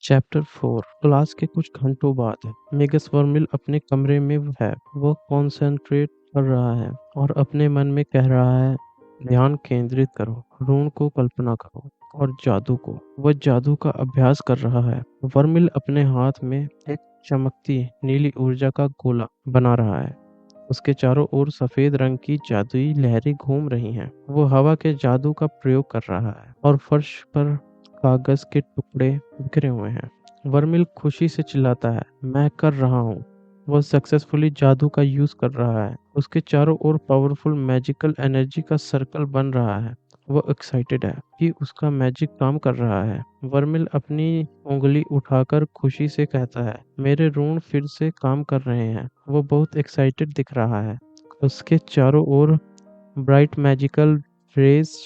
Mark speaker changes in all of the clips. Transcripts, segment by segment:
Speaker 1: Chapter 4 class के कुछ घंटों बाद मेगस वर्मिल अपने कमरे में है। वो कॉन्सेंट्रेट कर रहा है और अपने मन में कह रहा है, ध्यान केंद्रित करो, ऋण को कल्पना करो और जादू को। वह जादू का अभ्यास कर रहा है। वर्मिल अपने हाथ में एक चमकती नीली ऊर्जा का गोला बना रहा है। उसके चारों ओर सफेद रंग की जादुई लहरें घूम रही हैं। वो हवा के जादू का प्रयोग कर रहा है और फर्श पर कागज के टुकड़े बिखरे हुए हैं। वर्मिल खुशी से चिल्लाता है, मैं कर रहा हूँ। वह सक्सेसफुली जादू का यूज कर रहा है। उसके चारों ओर पावरफुल मैजिकल एनर्जी का सर्कल बन रहा है। वह एक्साइटेड है कि उसका मैजिक काम कर रहा है। वर्मिल अपनी उंगली उठाकर खुशी से कहता है, मेरे ऋण फिर से काम कर रहे हैं। वो बहुत एक्साइटेड दिख रहा है। उसके चारों ओर ब्राइट मैजिकल रेज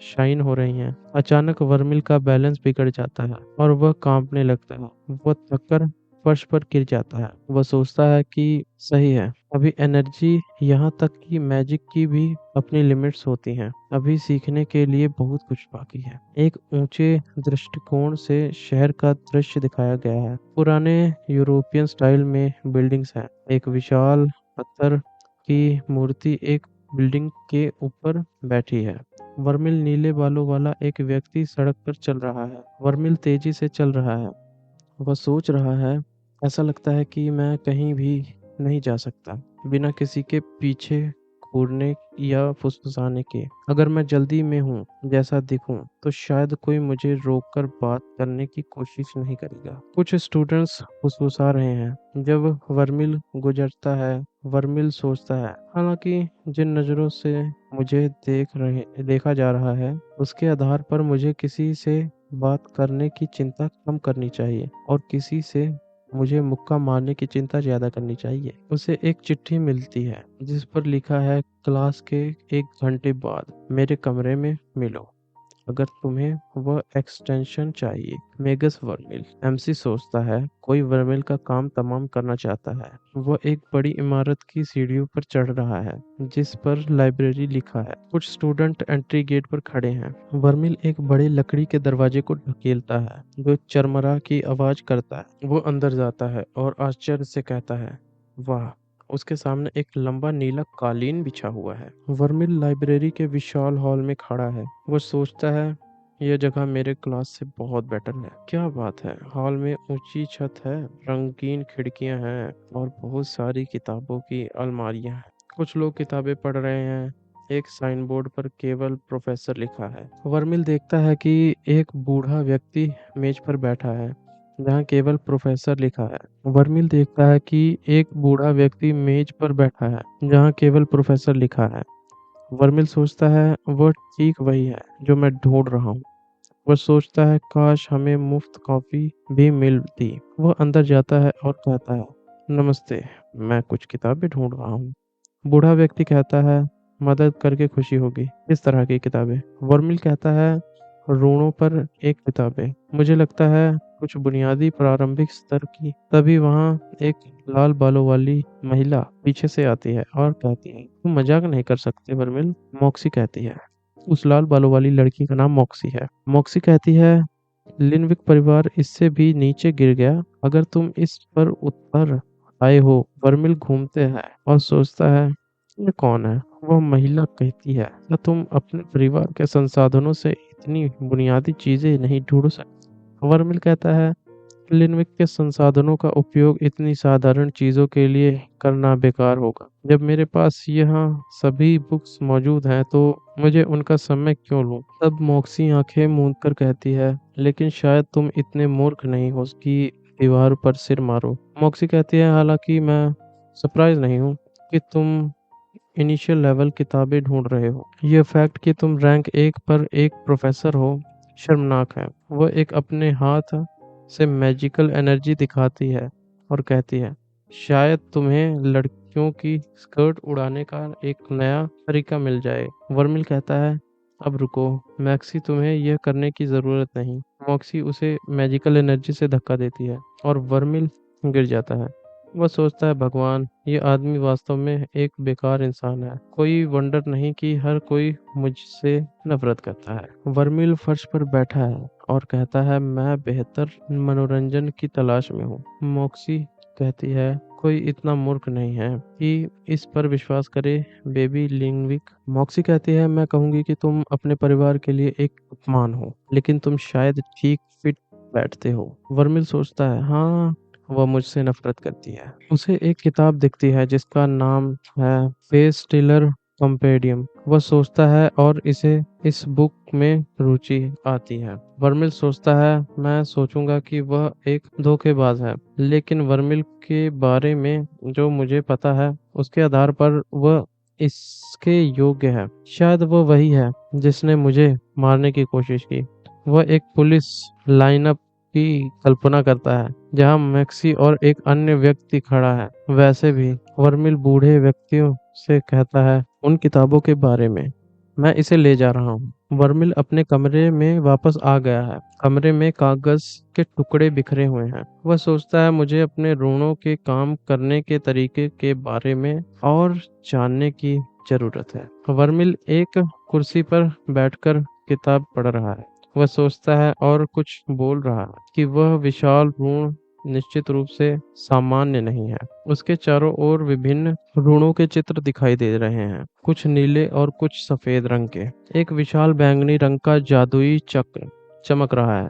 Speaker 1: शाइन हो रही हैं। अचानक वर्मिल का बैलेंस बिगड़ जाता है और वह कांपने लगता है। वह थककर फर्श पर गिर जाता है। वह सोचता है कि सही है, अभी एनर्जी, यहाँ तक कि मैजिक की भी अपनी लिमिट्स होती हैं। अभी सीखने के लिए बहुत कुछ बाकी है। एक ऊंचे दृष्टिकोण से शहर का दृश्य दिखाया गया है। पुराने यूरोपियन स्टाइल में बिल्डिंग्स हैं। एक विशाल पत्थर की मूर्ति एक बिल्डिंग के ऊपर बैठी है। वर्मिल नीले बालों वाला एक व्यक्ति सड़क पर चल रहा है। वर्मिल तेजी से चल रहा है। वह सोच रहा है, ऐसा लगता है कि मैं कहीं भी नहीं जा सकता बिना किसी के पीछे घूरने या फुसफुसाने के। अगर मैं जल्दी में हूँ, जैसा दिखूं, तो शायद कोई मुझे रोककर बात करने की कोशिश नहीं करेगा। कुछ स्टूडेंट्स फुसफुसा रहे हैं जब वर्मिल गुजरता है। वर्मिल सोचता है, हालांकि जिन नज़रों से मुझे देखा जा रहा है, उसके आधार पर मुझे किसी से बात करने की चिंता कम करनी चाहिए और किसी से मुझे मुक्का मारने की चिंता ज्यादा करनी चाहिए। उसे एक चिट्ठी मिलती है जिस पर लिखा है, क्लास के 1 घंटे बाद मेरे कमरे में मिलो अगर तुम्हें वह एक्सटेंशन चाहिए। मेगस वर्मिल। एमसी सोचता है, कोई वर्मिल का काम तमाम करना चाहता है। वह एक बड़ी इमारत की सीढ़ियों पर चढ़ रहा है जिस पर लाइब्रेरी लिखा है। कुछ स्टूडेंट एंट्री गेट पर खड़े हैं। वर्मिल एक बड़े लकड़ी के दरवाजे को ढकेलता है जो चरमरा की आवाज करता है। वो अंदर जाता है और आश्चर्य से कहता है, वाह। उसके सामने एक लंबा नीला कालीन बिछा हुआ है। वर्मिल लाइब्रेरी के विशाल हॉल में खड़ा है। वो सोचता है, यह जगह मेरे क्लास से बहुत बेटर है। क्या बात है, हॉल में ऊंची छत है, रंगीन खिड़कियां हैं और बहुत सारी किताबों की अलमारियां हैं। कुछ लोग किताबें पढ़ रहे हैं। एक साइन बोर्ड पर केवल प्रोफेसर लिखा है। वर्मिल देखता है कि एक बूढ़ा व्यक्ति मेज पर बैठा है जहाँ केवल प्रोफेसर लिखा है। वर्मिल देखता है कि एक बूढ़ा व्यक्ति मेज पर बैठा है जहाँ केवल प्रोफेसर लिखा है। वर्मिल सोचता है, वह ठीक वही है जो मैं ढूंढ रहा हूँ। वह सोचता है, काश हमें मुफ्त कॉफी भी मिलती। वह अंदर जाता है और कहता है, नमस्ते, मैं कुछ किताबें ढूंढ रहा हूँ। बूढ़ा व्यक्ति कहता है, मदद करके खुशी होगी। किस तरह की किताबें? वर्मिल कहता है, ऋणों पर एक किताबें। मुझे लगता है कुछ बुनियादी प्रारंभिक स्तर की। तभी वहाँ एक लाल बालों वाली महिला पीछे से आती है और कहती है, तुम मजाक नहीं कर सकते वर्मिल। मॉक्सी कहती है। उस लाल बालों वाली लड़की का नाम मॉक्सी है। मॉक्सी कहती है, लिनविक परिवार इससे भी नीचे गिर गया। अगर तुम इस पर उत्तर आए हो। वर्मिल घूमते हैं और सोचता है, ये कौन है? वह महिला कहती है, क्या तुम अपने परिवार के संसाधनों से इतनी बुनियादी चीजें नहीं ढूंढ सकते? वर्मिल कहता है, लिनविक के संसाधनों का उपयोग इतनी साधारण चीजों के लिए करना बेकार होगा। जब मेरे पास यहाँ सभी बुक्स मौजूद हैं तो मुझे उनका समय क्यों लूं? तब मॉक्सी आंखें मूंद कर कहती है, लेकिन शायद तुम इतने मूर्ख नहीं हो कि दीवार पर सिर मारो। मॉक्सी कहती है, हालांकि मैं सरप्राइज नहीं हूँ कि तुम इनिशियल लेवल किताबें ढूंढ रहे हो। यह फैक्ट कि तुम रैंक 1 पर एक प्रोफेसर हो शर्मनाक है। वह एक अपने हाथ से मैजिकल एनर्जी दिखाती है और कहती है, शायद तुम्हें लड़कियों की स्कर्ट उड़ाने का एक नया तरीका मिल जाए। वर्मिल कहता है, अब रुको मैक्सी, तुम्हें यह करने की जरूरत नहीं। मॉक्सी उसे मैजिकल एनर्जी से धक्का देती है और वर्मिल गिर जाता है। वह सोचता है, भगवान, ये आदमी वास्तव में एक बेकार इंसान है। कोई वंडर नहीं कि हर कोई मुझसे नफरत करता है। वर्मिल फर्श पर बैठा है और कहता है मैं बेहतर मनोरंजन की तलाश में हूँ। मॉक्सी कहती है कोई इतना मूर्ख नहीं है कि इस पर विश्वास करे बेबी लिंगविक। मॉक्सी कहती है मैं कहूंगी कि तुम अपने परिवार के लिए एक अपमान हो, लेकिन तुम शायद ठीक फिट बैठते हो। वर्मिल सोचता है हाँ, वह मुझसे नफरत करती है। उसे एक किताब दिखती है जिसका नाम है फेस टिलर कॉम्पेडियम। वह सोचता है और इसे इस बुक में रुचि आती है। वर्मिल सोचता है मैं सोचूंगा कि वह एक धोखेबाज है, लेकिन वर्मिल के बारे में जो मुझे पता है उसके आधार पर वह इसके योग्य है। शायद वह वही है जिसने मुझे मारने की कोशिश की। वह एक पुलिस लाइनअप की कल्पना करता है जहां मैक्सी और एक अन्य व्यक्ति खड़ा है। वैसे भी वर्मिल बूढ़े व्यक्तियों से कहता है उन किताबों के बारे में, मैं इसे ले जा रहा हूँ। वर्मिल अपने कमरे में वापस आ गया है। कमरे में कागज के टुकड़े बिखरे हुए हैं। वह सोचता है मुझे अपने रूणों के काम करने के तरीके के बारे में और जानने की जरूरत है। वर्मिल एक कुर्सी पर बैठकर किताब पढ़ रहा है। वह सोचता है और कुछ बोल रहा है कि वह विशाल ऋण निश्चित रूप से सामान्य नहीं है। उसके चारों ओर विभिन्न ऋणों के चित्र दिखाई दे रहे हैं, कुछ नीले और कुछ सफेद रंग के। एक विशाल बैंगनी रंग का जादुई चक्र चमक रहा है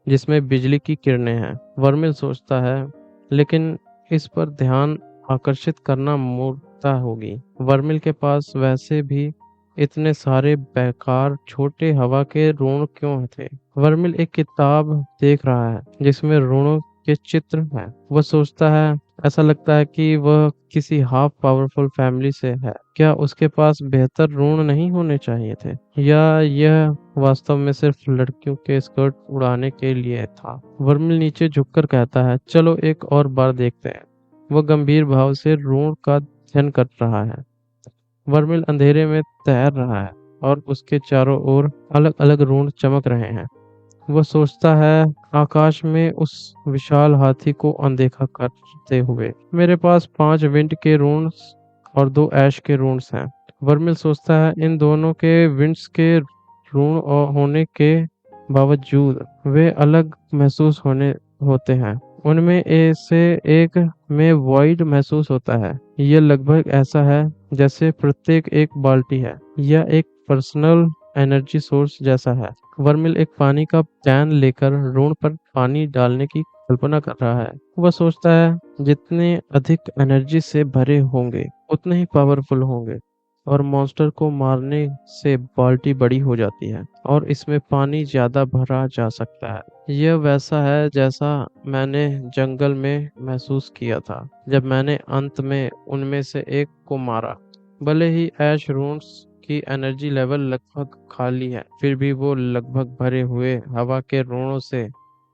Speaker 1: जिसमें बिजली की किरणें हैं। वर्मिल सोचता है लेकिन इस पर ध्यान आकर्षित करना मूर्खता होगी। वर्मिल के पास वैसे भी इतने सारे बेकार छोटे हवा के ऋण क्यों थे। वर्मिल एक किताब देख रहा है जिसमें ऋणों के चित्र हैं। वह सोचता है ऐसा लगता है कि वह किसी हाफ पावरफुल फैमिली से है। क्या उसके पास बेहतर ऋण नहीं होने चाहिए थे, या यह वास्तव में सिर्फ लड़कियों के स्कर्ट उड़ाने के लिए था। वर्मिल नीचे झुककर कहता है चलो एक और बार देखते हैं। वह गंभीर भाव से ऋण का अध्ययन कर रहा है। वर्मिल अंधेरे में तैर रहा है और उसके चारों ओर अलग अलग ऋण चमक रहे हैं। वह सोचता है आकाश में उस विशाल हाथी को अनदेखा करते हुए, मेरे पास 5 विंड के ऋण और 2 ऐश के ऋण हैं। वर्मिल सोचता है इन दोनों के विंड्स के ऋण होने के बावजूद वे अलग महसूस होते हैं। उनमें से एक में वॉइड महसूस होता है। यह लगभग ऐसा है जैसे प्रत्येक एक बाल्टी है या एक पर्सनल एनर्जी सोर्स जैसा है। वर्मिल एक पानी का कैन लेकर ऋण पर पानी डालने की कल्पना कर रहा है। वह सोचता है जितने अधिक एनर्जी से भरे होंगे उतने ही पावरफुल होंगे, और मॉन्स्टर को मारने से बाल्टी बड़ी हो जाती है और इसमें पानी ज्यादा भरा जा सकता है। यह वैसा है जैसा मैंने जंगल में महसूस किया था जब मैंने अंत में उनमें से एक को मारा। भले ही ऐश रून्स की एनर्जी लेवल लगभग खाली है, फिर भी वो लगभग भरे हुए हवा के ऋणों से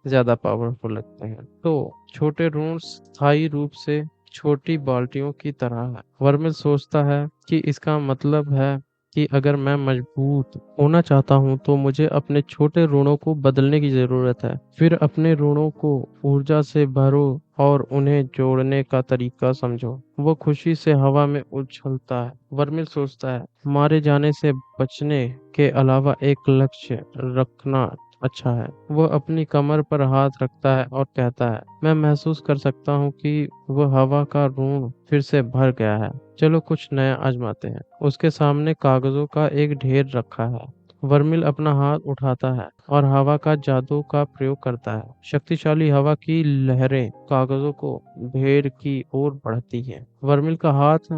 Speaker 1: ज्यादा पावरफुल लगते हैं। तो छोटे ऋण स्थायी रूप से छोटी बाल्टियों की तरह है। वर्मिल सोचता है कि इसका मतलब है कि अगर मैं मजबूत होना चाहता हूं तो मुझे अपने छोटे ऋणों को बदलने की जरूरत है। फिर अपने ऋणों को ऊर्जा से भरो और उन्हें जोड़ने का तरीका समझो। वो खुशी से हवा में उछलता है। वर्मिल सोचता है मारे जाने से बचने के अलावा एक लक्ष्य रखना अच्छा है। वह अपनी कमर पर हाथ रखता है और कहता है मैं महसूस कर सकता हूँ कि वह हवा का ऋण फिर से भर गया है। चलो कुछ नया आजमाते हैं। उसके सामने कागजों का एक ढेर रखा है। वर्मिल अपना हाथ उठाता है और हवा का जादू का प्रयोग करता है। शक्तिशाली हवा की लहरें कागजों को ढेर की ओर बढ़ती हैं। वर्मिल का हाथ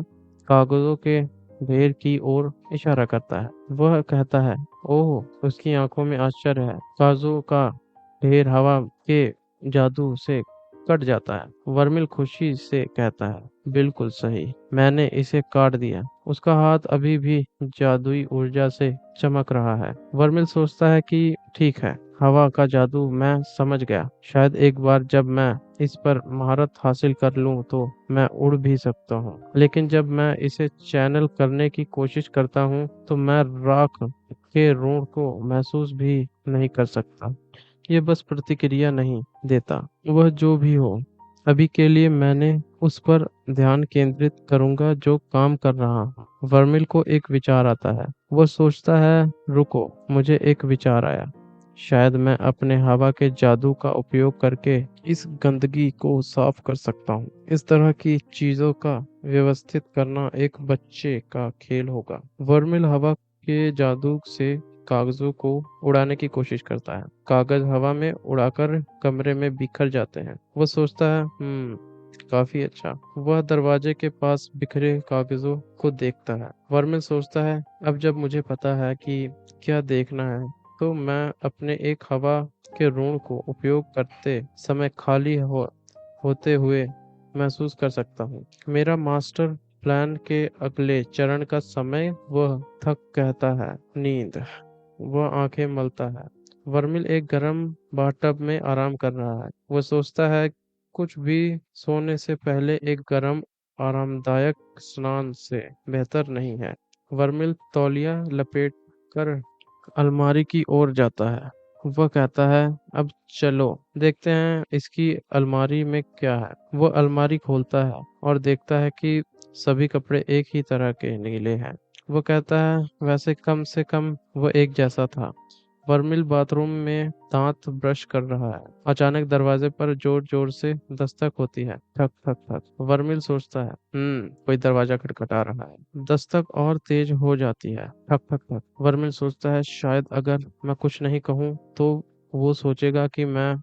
Speaker 1: कागजों के ढेर की ओर इशारा करता है। वह कहता है ओह, उसकी आंखों में आश्चर्य है। कागजों का ढेर हवा के जादू से कट जाता है। वर्मिल खुशी से कहता है बिल्कुल सही, मैंने इसे काट दिया। उसका हाथ अभी भी जादुई ऊर्जा से चमक रहा है। वर्मिल सोचता है कि ठीक है, हवा का जादू मैं समझ गया। शायद एक बार जब मैं इस पर महारत हासिल कर लूं तो मैं उड़ भी सकता हूं, लेकिन जब मैं इसे चैनल करने की कोशिश करता हूं तो मैं राख के ऋण को महसूस भी नहीं कर सकता। ये बस प्रतिक्रिया नहीं देता। वह जो भी हो, अभी के लिए मैंने उस पर ध्यान केंद्रित करूंगा जो काम कर रहा हूँ। वर्मिल को एक विचार आता है। वह सोचता है रुको, मुझे एक विचार आया। शायद मैं अपने हवा के जादू का उपयोग करके इस गंदगी को साफ कर सकता हूँ। इस तरह की चीजों का व्यवस्थित करना एक बच्चे का खेल होगा। वर्मिल हवा के जादू से कागजों को उड़ाने की कोशिश करता है। कागज हवा में उड़ाकर कमरे में बिखर जाते हैं। वो सोचता है, काफी अच्छा। वह दरवाजे के पास बिखरे कागजों को देखता है। वर्मिल सोचता है, अब जब मुझे पता है कि क्या देखना है, तो मैं अपने एक हवा के ऋण को उपयोग करते समय होते हुए महसूस कर सकता हूँ। मेरा मास्टर प्लान के अगले चरण का समय वह थक कहता है, नींद। वह आंखें मलता है। वर्मिल एक गर्म बाथटब में आराम कर रहा है। वह सोचता है, कुछ भी सोने से पहले एक गर्म आरामदायक स्नान से बेहतर नहीं है। वर्मिल तौलिया लपेट कर अलमारी की ओर जाता है। वह कहता है, अब चलो देखते हैं इसकी अलमारी में क्या है। वह अलमारी खोलता है और देखता है कि सभी कपड़े एक ही तरह के नीले हैं। वो कहता है, वैसे कम से कम वह एक जैसा था। वर्मिल बाथरूम में दांत ब्रश कर रहा है। अचानक दरवाजे पर जोर जोर से दस्तक होती है। ठक ठक ठक। वर्मिल सोचता है, कोई दरवाजा खटखटा रहा है। दस्तक और तेज हो जाती है। ठक ठक ठक। वर्मिल सोचता है, शायद अगर मैं कुछ नहीं कहूँ तो वो सोचेगा कि मैं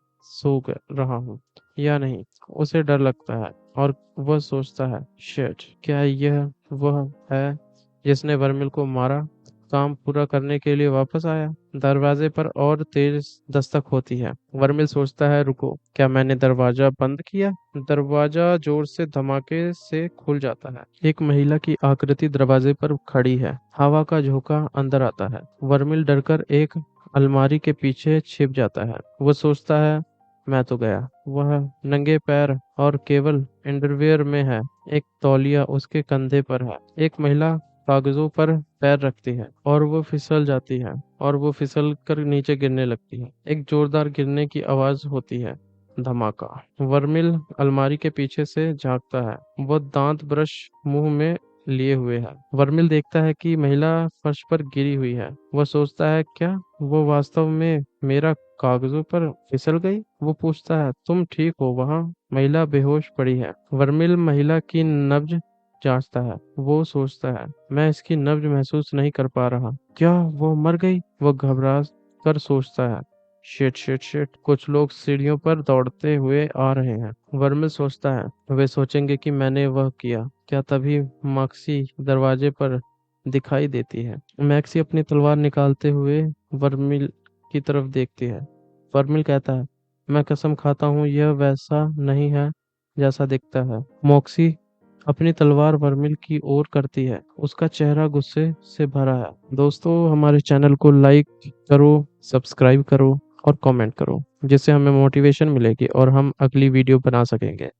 Speaker 1: रहा हूँ या नहीं। उसे डर लगता है और वह सोचता है, शिट, क्या यह वह है जिसने वर्मिल को मारा? काम पूरा करने के लिए वापस आया। दरवाजे पर और तेज दस्तक होती है। वर्मिल सोचता है, रुको, क्या मैंने दरवाजा बंद किया? दरवाजा जोर से धमाके से खुल जाता है। एक महिला की आकृति दरवाजे पर खड़ी है। हवा का झोंका अंदर आता है। वर्मिल डरकर एक अलमारी के पीछे छिप जाता है। वो सोचता है, मैं तो गया। वह नंगे पैर और केवल अंडरवियर में है। एक तौलिया उसके कंधे पर है। एक महिला कागजों पर पैर रखती है और वो फिसल जाती है और वो फिसल कर नीचे गिरने लगती है। एक जोरदार गिरने की आवाज होती है। धमाका। वर्मिल अलमारी के पीछे से झांकता है। वो दांत ब्रश मुंह में लिए हुए है। वर्मिल देखता है कि महिला फर्श पर गिरी हुई है। वह सोचता है, क्या वो वास्तव में मेरा कागजों पर फिसल गई? वो पूछता है, तुम ठीक हो वहाँ? महिला बेहोश पड़ी है। वर्मिल महिला की नब्ज जांचता है। वो सोचता है, मैं इसकी नब्ज महसूस नहीं कर पा रहा। क्या वो मर गई? वो घबरा कर सोचता है, शिट शिट शिट, कुछ लोग सीढ़ियों पर दौड़ते हुए आ रहे हैं। वर्मिल सोचता है, वे सोचेंगे कि मैंने वह किया। क्या तभी मैक्सी दरवाजे पर दिखाई देती है। मैक्सी अपनी तलवार निकालते हुए वर्मिल की तरफ देखती है। वर्मिल कहता है, मैं कसम खाता हूँ यह वैसा नहीं है जैसा दिखता है। मॉक्सी अपनी तलवार वर्मिल की ओर करती है। उसका चेहरा गुस्से से भरा है। दोस्तों, हमारे चैनल को लाइक करो, सब्सक्राइब करो और कमेंट करो, जिससे हमें मोटिवेशन मिलेगी और हम अगली वीडियो बना सकेंगे।